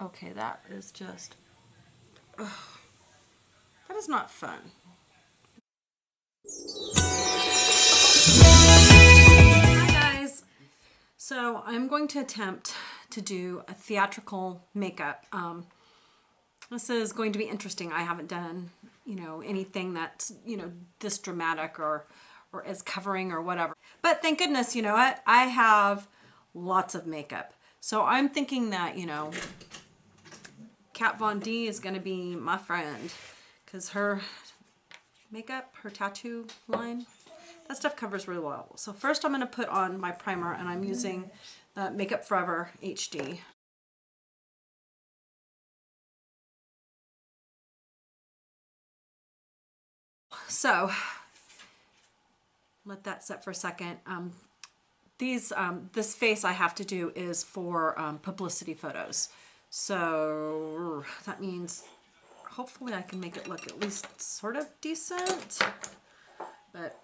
Okay, that is just, ugh, that is not fun. Hi guys. So I'm going to attempt to do a theatrical makeup. This is going to be interesting. I haven't done, anything that's, this dramatic or as covering or whatever. But thank goodness, you know what? I have lots of makeup. So I'm thinking that, Kat Von D is going to be my friend because her makeup, her tattoo line, that stuff covers really well. So first I'm going to put on my primer, and I'm using Makeup Forever HD. So let that set for a second. This face I have to do is for publicity photos. So that means hopefully I can make it look at least sort of decent. But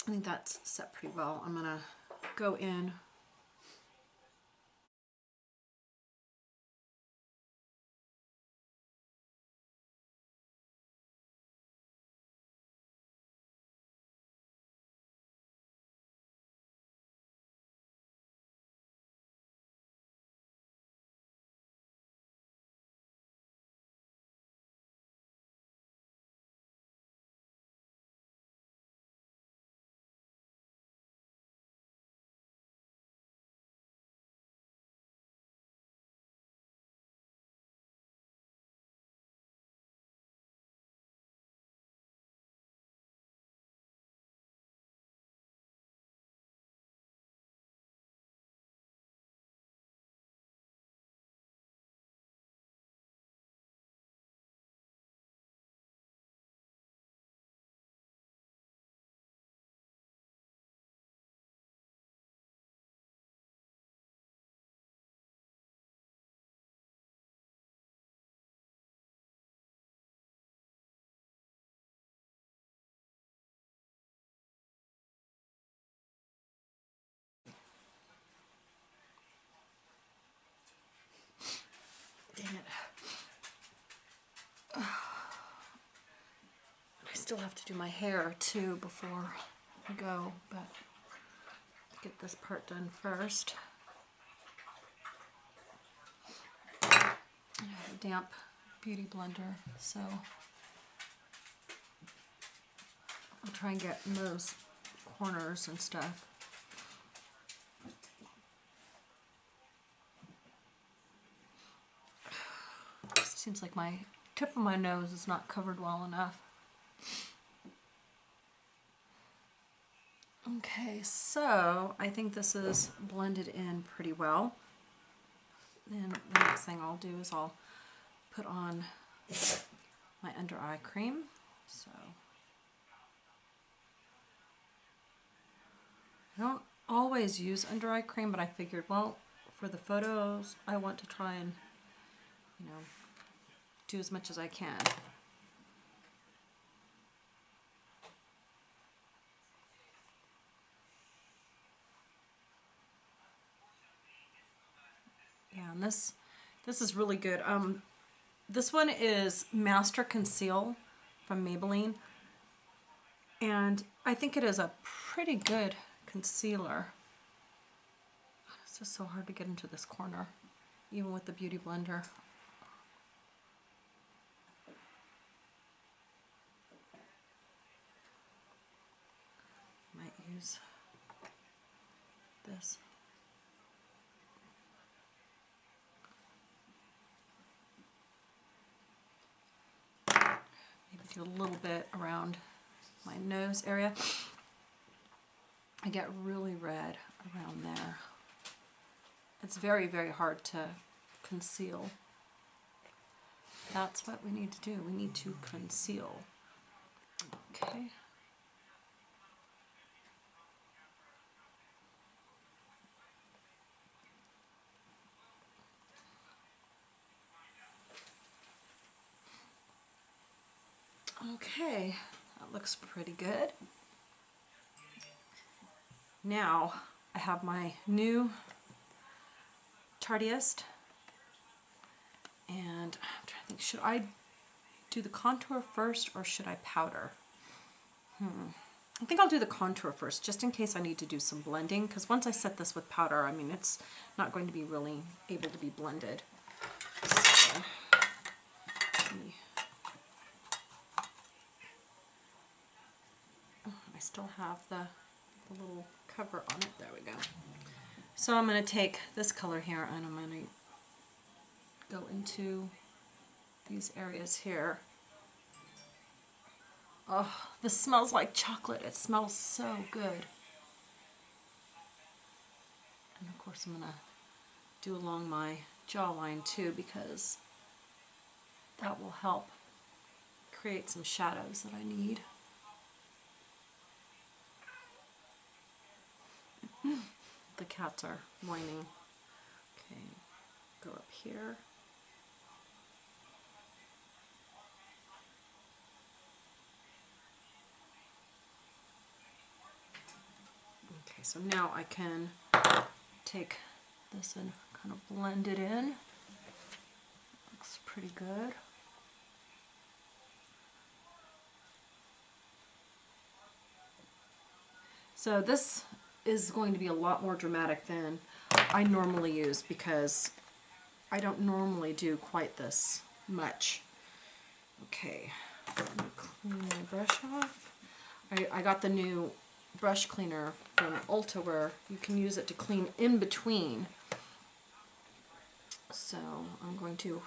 I think that's set pretty well. I'm gonna go in. Dang it. I still have to do my hair too before I go, but get this part done first. I have a damp beauty blender, so I'll try and get in those corners and stuff. It seems like my tip of my nose is not covered well enough. Okay, so I think this is blended in pretty well. Then the next thing I'll do is I'll put on my under eye cream. So I don't always use under eye cream, but I figured, well, for the photos, I want to try and, do as much as I can. Yeah, and this is really good. This one is Master Conceal from Maybelline, and I think it is a pretty good concealer. It's just so hard to get into this corner, even with the Beauty Blender. Might use this. Maybe do a little bit around my nose area. I get really red around there. It's very, very hard to conceal. That's what we need to do. We need to conceal. Okay. Okay, that looks pretty good. Now I have my new Tarteist should I do the contour first or should I powder? I think I'll do the contour first, just in case I need to do some blending, because once I set this with powder, I mean, it's not going to be really able to be blended. So, I still have the little cover on it. There we go. So I'm going to take this color here and I'm going to go into these areas here. Oh, this smells like chocolate. It smells so good. And of course I'm going to do along my jawline too, because that will help create some shadows that I need. The cats are whining. Okay, go up here. Okay, so now I can take this and kind of blend it in. Looks pretty good. So this is going to be a lot more dramatic than I normally use, because I don't normally do quite this much. Okay, let me clean my brush off. I got the new brush cleaner from Ulta where you can use it to clean in between. So I'm going to,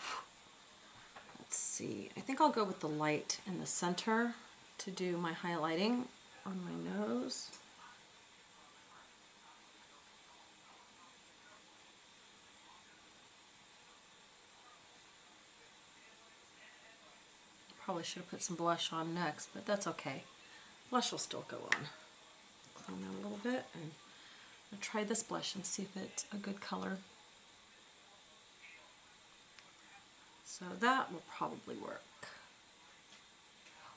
let's see, I think I'll go with the light in the center to do my highlighting on my nose. Probably should have put some blush on next, but that's okay. Blush will still go on. Clean that a little bit, and I'll try this blush and see if it's a good color. So that will probably work.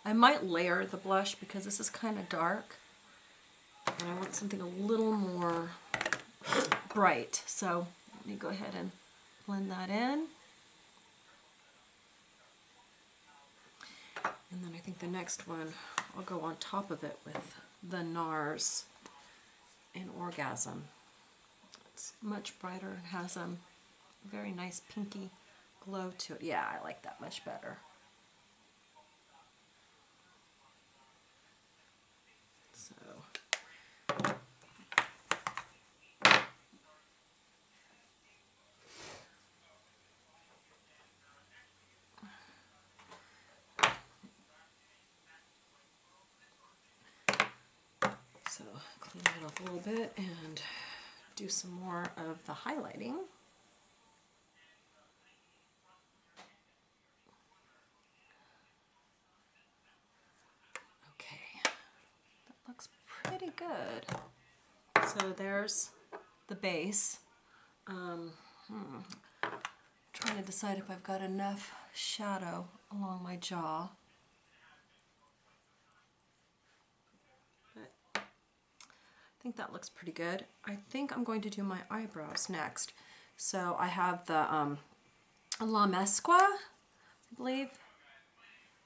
I might layer the blush because this is kind of dark, and I want something a little more bright. So let me go ahead and blend that in. And then I think the next one, I'll go on top of it with the NARS in Orgasm. It's much brighter and has a very nice pinky glow to it. Yeah, I like that much better. So clean it up a little bit and do some more of the highlighting. Okay, that looks pretty good. So there's the base. Trying to decide if I've got enough shadow along my jaw. But I think that looks pretty good. I think I'm going to do my eyebrows next. So I have the La Mesqua, I believe,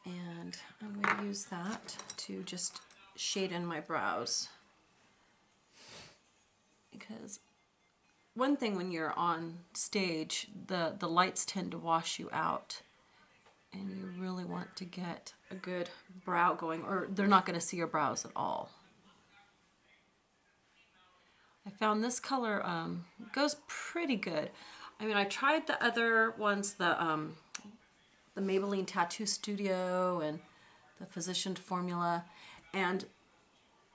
and I'm going to use that to just shade in my brows. Because one thing when you're on stage, the lights tend to wash you out, and you really want to get a good brow going, or they're not going to see your brows at all. I found this color goes pretty good. I mean, I tried the other ones, the Maybelline Tattoo Studio and the Physicians Formula, and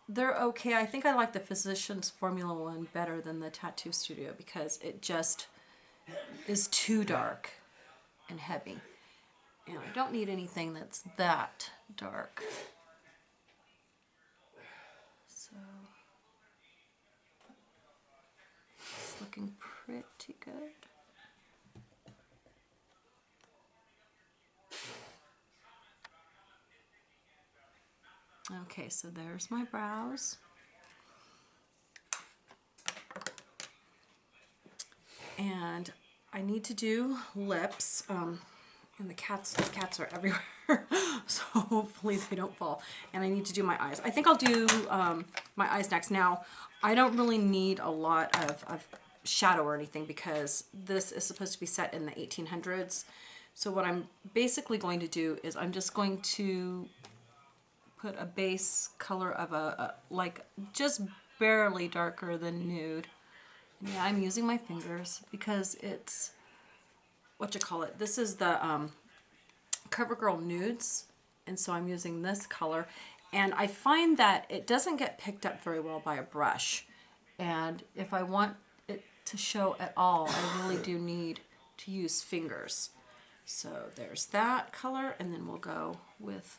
they're okay. I think I like the Physicians Formula one better than the Tattoo Studio because it just is too dark and heavy. And I don't need anything that's that dark. So it's looking pretty good. Okay, so there's my brows. And I need to do lips. And the cats are everywhere. So hopefully they don't fall. And I need to do my eyes. I think I'll do my eyes next. Now, I don't really need a lot of shadow or anything because this is supposed to be set in the 1800s. So what I'm basically going to do is I'm just going to put a base color of a like just barely darker than nude. Yeah, I'm using my fingers because it's, what you call it, this is the CoverGirl Nudes, and so I'm using this color, and I find that it doesn't get picked up very well by a brush, and if I want it to show at all, I really do need to use fingers. So there's that color, and then we'll go with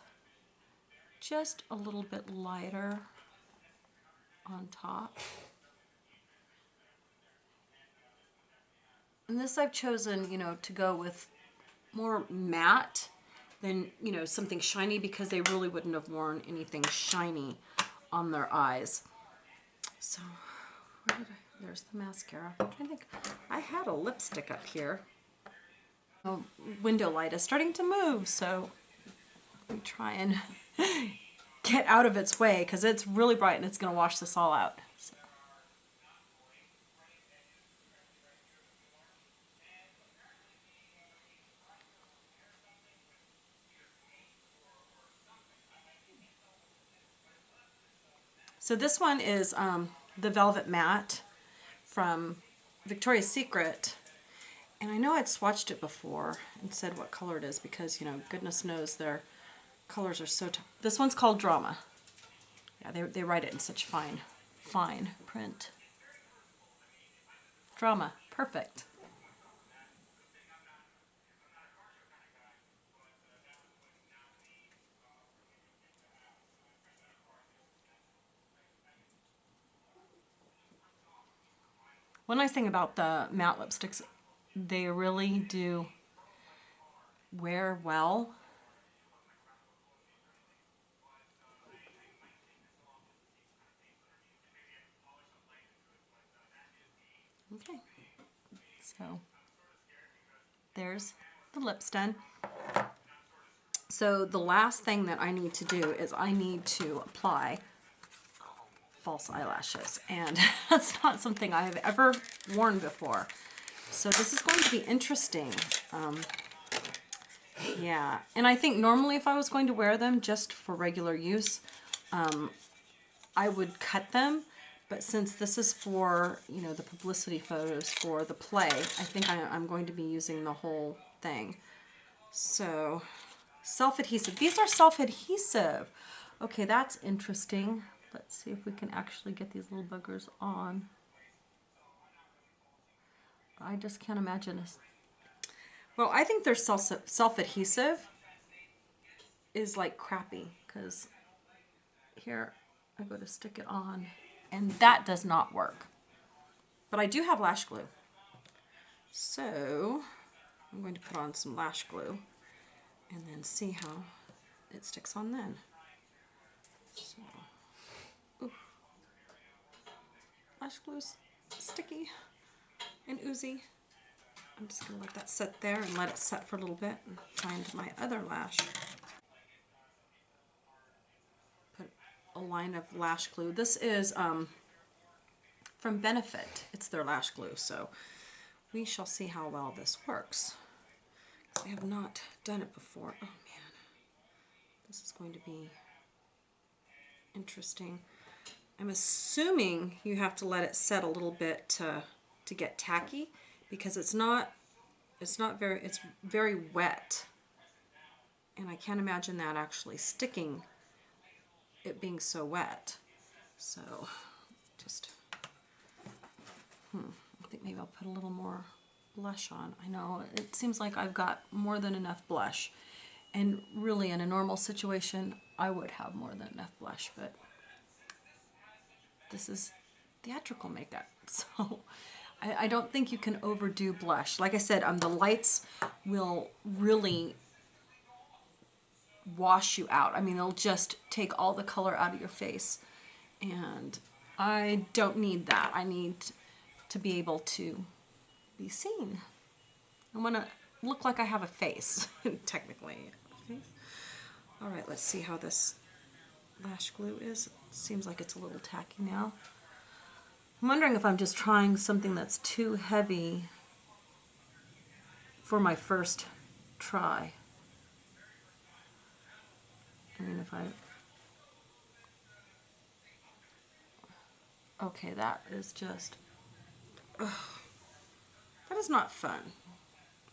just a little bit lighter on top. And this I've chosen, you know, to go with more matte than, you know, something shiny because they really wouldn't have worn anything shiny on their eyes. So, where did there's the mascara. I'm trying to think. I had a lipstick up here. Oh, window light is starting to move, so let me try and get out of its way because it's really bright and it's going to wash this all out. So this one is the Velvet Matte from Victoria's Secret. And I know I'd swatched it before and said what color it is because, you know, goodness knows their colors are so... This one's called Drama. Yeah, they write it in such fine print. Drama. Perfect. One nice thing about the matte lipsticks, they really do wear well. Okay, so there's the lips done. So the last thing that I need to do is I need to apply false eyelashes, and that's not something I have ever worn before. So this is going to be interesting. Yeah, and I think normally if I was going to wear them just for regular use, I would cut them. But since this is for, you know, the publicity photos for the play, I think I'm going to be using the whole thing. So, self-adhesive. These are self-adhesive. Okay, that's interesting. Let's see if we can actually get these little buggers on. I just can't imagine this. Well, I think their self-adhesive is like crappy because here I go to stick it on and that does not work. But I do have lash glue. So I'm going to put on some lash glue and then see how it sticks on then. So, ooh, lash glue's sticky and oozy. I'm just going to let that sit there and let it set for a little bit and find my other lash. Put a line of lash glue. This is from Benefit. It's their lash glue, so we shall see how well this works. I have not done it before. Oh man, this is going to be interesting. I'm assuming you have to let it set a little bit to get tacky because it's very wet, and I can't imagine that actually sticking, it being so wet. So just I think maybe I'll put a little more blush on. I know it seems like I've got more than enough blush, and really in a normal situation I would have more than enough blush, but this is theatrical makeup, so I don't think you can overdo blush. Like I said, the lights will really wash you out. I mean, they'll just take all the color out of your face, and I don't need that. I need to be able to be seen. I want to look like I have a face, technically. All right, let's see how this lash glue is. Seems like it's a little tacky now. I'm wondering if I'm just trying something that's too heavy for my first try. I mean, if I... Okay, that is just... Ugh. That is not fun.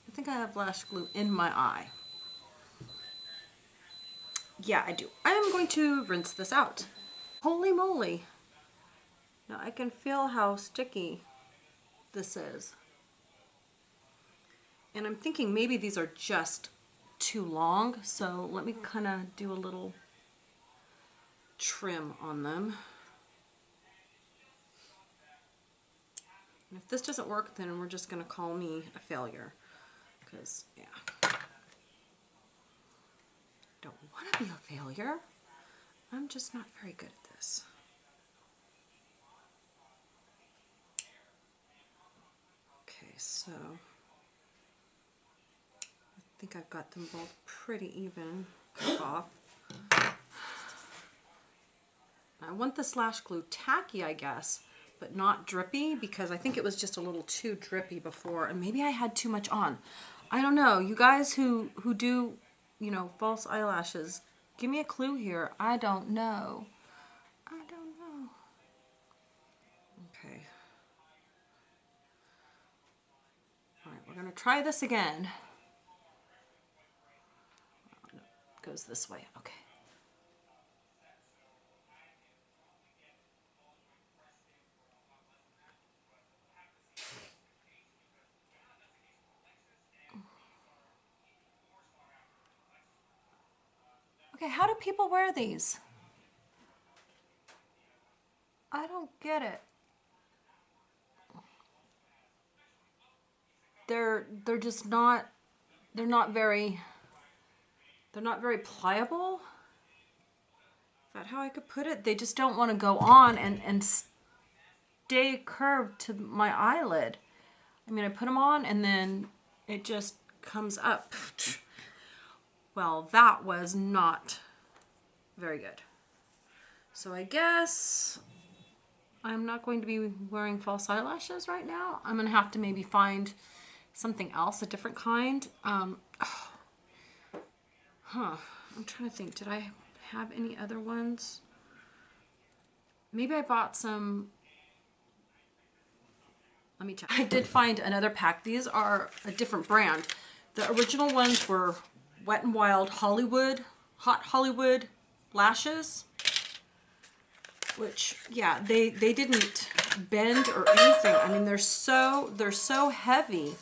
I think I have lash glue in my eye. Yeah, I do. I am going to rinse this out. Holy moly. Now I can feel how sticky this is. And I'm thinking maybe these are just too long, so let me kind of do a little trim on them. And if this doesn't work, then we're just going to call me a failure. Because, yeah. Don't want to be a failure. I'm just not very good at this. Okay, so I think I've got them both pretty even cut off. I want this lash glue tacky, I guess, but not drippy, because I think it was just a little too drippy before, and maybe I had too much on. I don't know. You guys who do, you know, false eyelashes, give me a clue here. I don't know. I don't know. Okay. All right, we're going to try this again. Oh, no, it goes this way. Okay. Okay, how do people wear these? I don't get it. They're just not, they're not very pliable. Is that how I could put it? They just don't want to go on and stay curved to my eyelid. I mean, I put them on and then it just comes up. Well, that was not very good. So I guess I'm not going to be wearing false eyelashes right now. I'm going to have to maybe find something else, a different kind. I'm trying to think. Did I have any other ones? Maybe I bought some. Let me check. I did find another pack. These are a different brand. The original ones were Wet n Wild Hollywood, Hot Hollywood lashes, which, yeah, they didn't bend or anything. I mean, they're so heavy.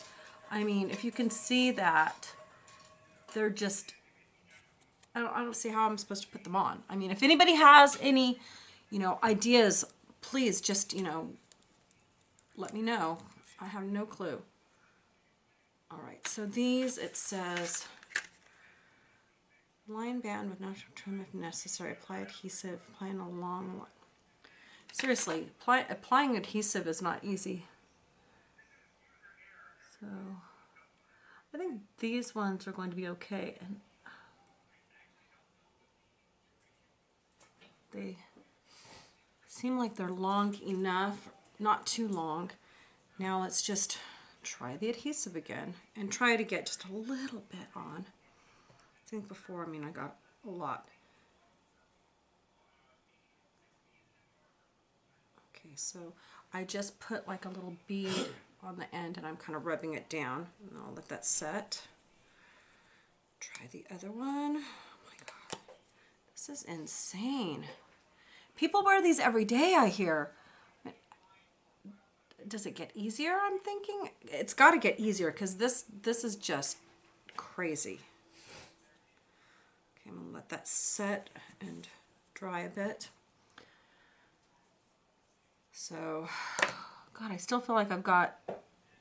I mean, if you can see that, they're just, I don't see how I'm supposed to put them on. I mean, if anybody has any, you know, ideas, please just, you know, let me know. I have no clue. All right, so these, it says, line band with natural trim if necessary. Apply adhesive, applying a long one. Seriously, applying adhesive is not easy. So, I think these ones are going to be okay. And they seem like they're long enough, not too long. Now let's just try the adhesive again and try to get just a little bit on. I think before, I mean, I got a lot. Okay, so I just put like a little bead on the end and I'm kind of rubbing it down, and I'll let that set. Try the other one. Oh my God, this is insane. People wear these every day, I hear. Does it get easier? I'm thinking it's got to get easier, because this is just crazy. Okay, I'm gonna let that set and dry a bit. So, God, I still feel like I've got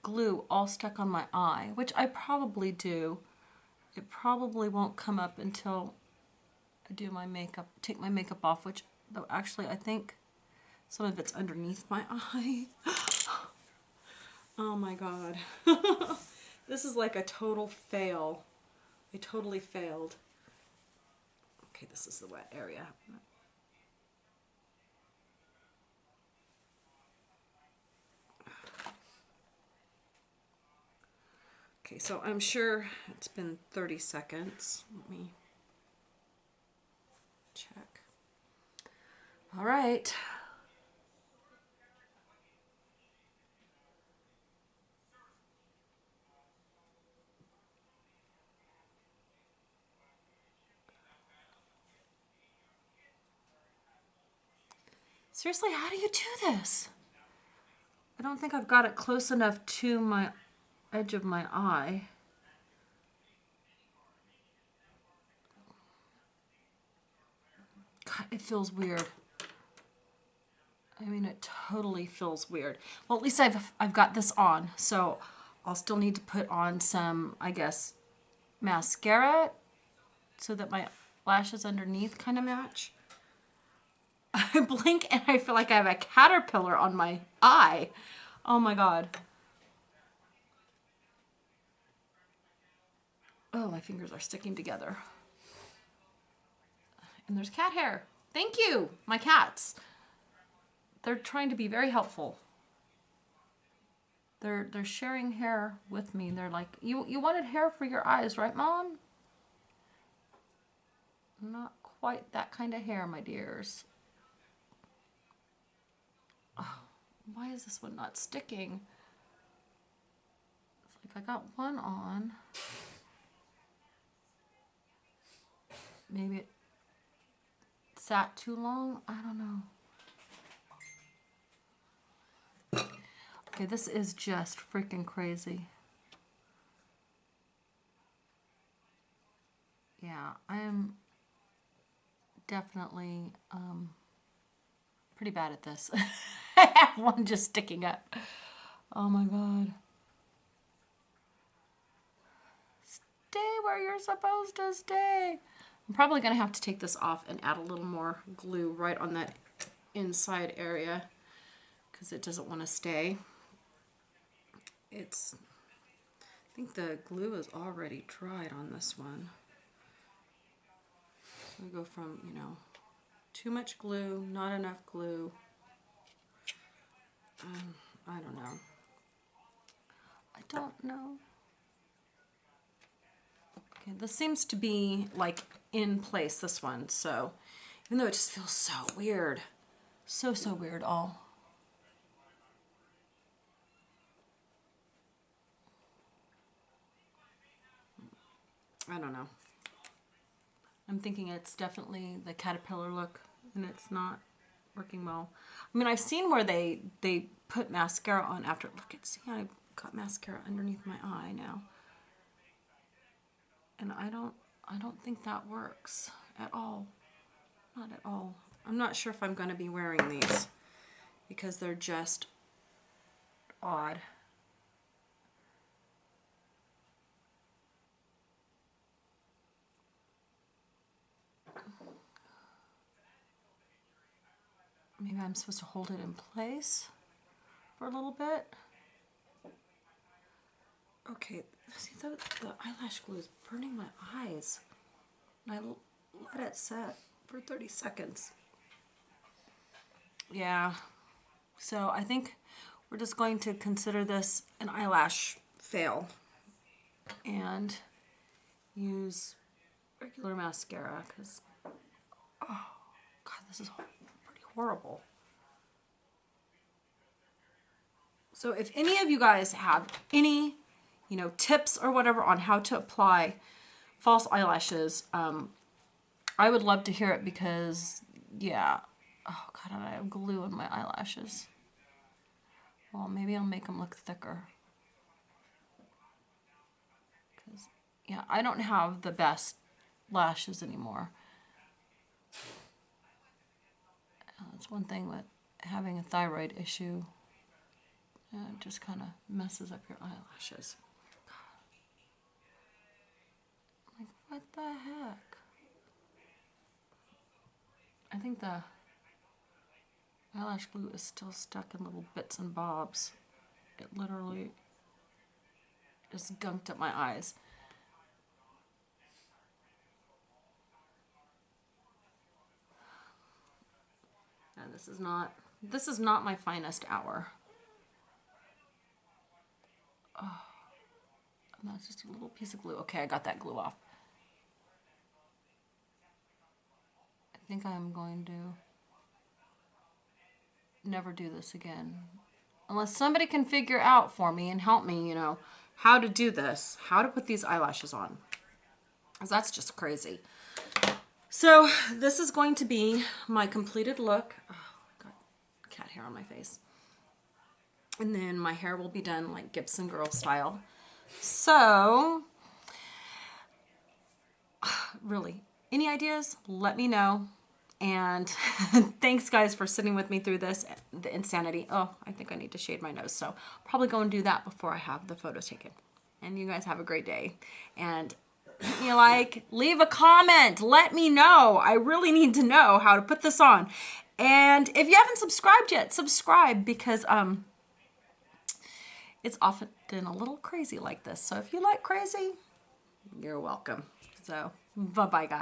glue all stuck on my eye, which I probably do. It probably won't come up until I do my makeup, take my makeup off, which, though, actually I think some of it's underneath my eye. Oh my God. This is like a total fail. I totally failed. Okay, this is the wet area. Okay, so I'm sure it's been 30 seconds. Let me check. All right. Seriously, how do you do this? I don't think I've got it close enough to my edge of my eye. God, it feels weird. I mean, it totally feels weird. Well, at least I've got this on, so I'll still need to put on some, I guess, mascara so that my lashes underneath kind of match. I blink and I feel like I have a caterpillar on my eye. Oh my God. Oh, my fingers are sticking together. And there's cat hair. Thank you, my cats. They're trying to be very helpful. They're sharing hair with me. They're like, you wanted hair for your eyes, right, Mom? Not quite that kind of hair, my dears. Oh, why is this one not sticking? It's like I got one on. Maybe it sat too long. I don't know. Okay, this is just freaking crazy. Yeah, I am definitely pretty bad at this. I have one just sticking up. Oh my God. Stay where you're supposed to stay. I'm probably going to have to take this off and add a little more glue right on that inside area because it doesn't want to stay. I think the glue is already dried on this one. So we go from, too much glue, not enough glue. I don't know. I don't know. Okay, this seems to be like in place, this one. So even though it just feels so weird, so weird all. I don't know. I'm thinking it's definitely the caterpillar look and it's not working well. I mean, I've seen where they put mascara on after. Look at, see, I got mascara underneath my eye now. And I don't think that works at all. Not at all. I'm not sure if I'm going to be wearing these because they're just odd. Maybe I'm supposed to hold it in place for a little bit. Okay, see, the eyelash glue is burning my eyes. I let it set for 30 seconds. Yeah, so I think we're just going to consider this an eyelash fail and use regular mascara because, oh God, this is pretty horrible. So if any of you guys have any, tips or whatever on how to apply false eyelashes, I would love to hear it because, yeah, oh God, I have glue in my eyelashes. Well, maybe I'll make them look thicker. Because, yeah, I don't have the best lashes anymore. That's one thing with having a thyroid issue. It just kind of messes up your eyelashes. Like, what the heck? I think the eyelash glue is still stuck in little bits and bobs. It literally just gunked up my eyes. And this is not my finest hour. Oh, and that's just a little piece of glue. Okay, I got that glue off. I think I'm going to never do this again. Unless somebody can figure out for me and help me, you know, how to do this, how to put these eyelashes on. Because that's just crazy. So this is going to be my completed look. Oh, I got cat hair on my face. And then my hair will be done like Gibson girl style. So, really, any ideas? Let me know. And thanks guys for sitting with me through this, the insanity. Oh, I think I need to shade my nose. So probably go and do that before I have the photo taken. And you guys have a great day. And you like, leave a comment. Let me know. I really need to know how to put this on. And if you haven't subscribed yet, subscribe because it's often a little crazy like this. So if you like crazy, you're welcome. So bye-bye guys.